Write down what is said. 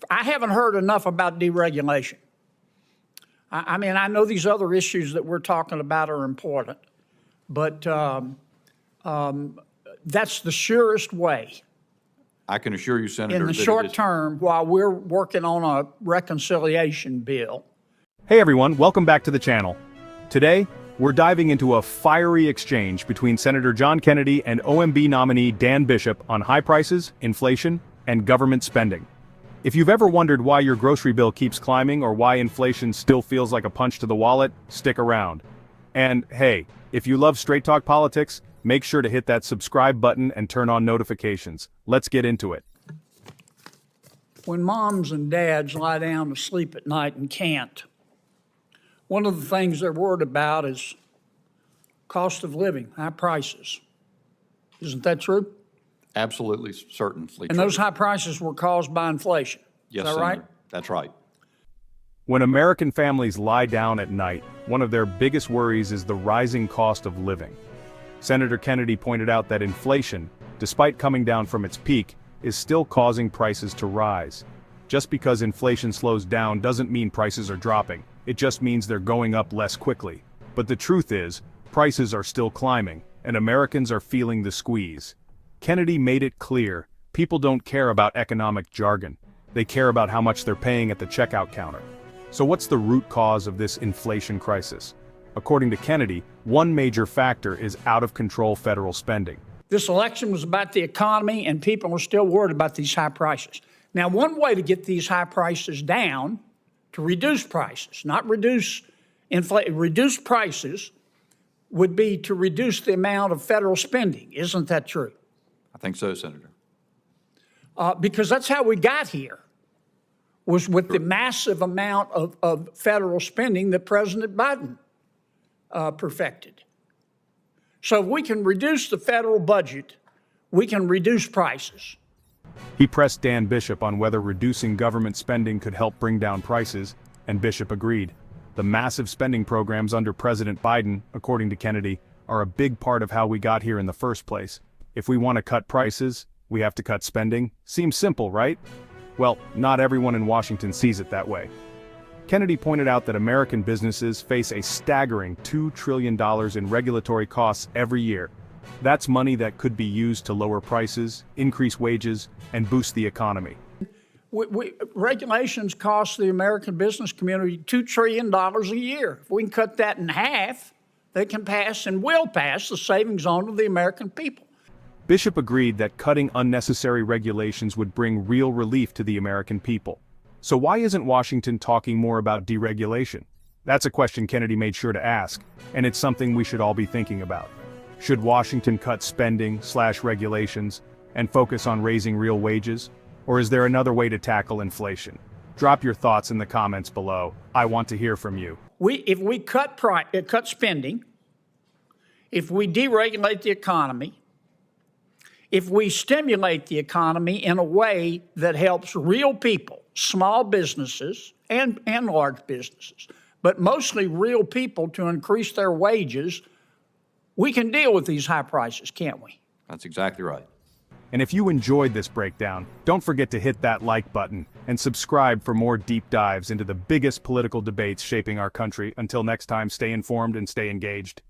I haven't heard enough about deregulation. I mean, I know these other issues that we're talking about are important, but that's the surest way I can assure you, Senator, in the that short term while we're working on a reconciliation bill. Hey everyone, welcome back to the channel. Today, we're diving into a fiery exchange between Senator John Kennedy and OMB nominee Dan Bishop on high prices, inflation, and government spending. If you've ever wondered why your grocery bill keeps climbing or why inflation still feels like a punch to the wallet, stick around. And hey, if you love straight talk politics, make sure to hit that subscribe button and turn on notifications. Let's get into it. When moms and dads lie down to sleep at night and can't, one of the things they're worried about is cost of living, high prices. Isn't that true? absolutely certainly And true. those high prices were caused by inflation. Yes, Is that Senator. right? That's right. When American families lie down at night, one of their biggest worries is the rising cost of living. Senator Kennedy pointed out that inflation, despite coming down from its peak, is still causing prices to rise. Just because inflation slows down doesn't mean prices are dropping, it just means they're going up less quickly. But the truth is, prices are still climbing, and Americans are feeling the squeeze. Kennedy made it clear, people don't care about economic jargon. They care about how much they're paying at the checkout counter. So what's the root cause of this inflation crisis? According to Kennedy, one major factor is out-of-control federal spending. This election was about the economy, and people are still worried about these high prices. Now, one way to get these high prices down, to reduce prices, not reduce inflation, reduce prices, would be to reduce the amount of federal spending. Isn't that true? I think so, Senator. Because that's how we got here, was with the massive amount of federal spending that President Biden perfected. So if we can reduce the federal budget, we can reduce prices. He pressed Dan Bishop on whether reducing government spending could help bring down prices, and Bishop agreed. The massive spending programs under President Biden, according to Kennedy, are a big part of how we got here in the first place. If we want to cut prices, we have to cut spending. Seems simple, right? Well, not everyone in Washington sees it that way. Kennedy pointed out that American businesses face a staggering $2 trillion in regulatory costs every year. That's money that could be used to lower prices, increase wages, and boost the economy. Regulations cost the American business community $2 trillion a year. If we can cut that in half, they can pass and will pass the savings on to the American people. Bishop agreed that cutting unnecessary regulations would bring real relief to the American people. So why isn't Washington talking more about deregulation? That's a question Kennedy made sure to ask, and it's something we should all be thinking about. Should Washington cut spending/regulations and focus on raising real wages? Or is there another way to tackle inflation? Drop your thoughts in the comments below. I want to hear from you. If we cut spending, if we deregulate the economy, if we stimulate the economy in a way that helps real people, small businesses and large businesses, but mostly real people to increase their wages, we can deal with these high prices, can't we? That's exactly right. And if you enjoyed this breakdown, don't forget to hit that like button and subscribe for more deep dives into the biggest political debates shaping our country. Until next time, stay informed and stay engaged.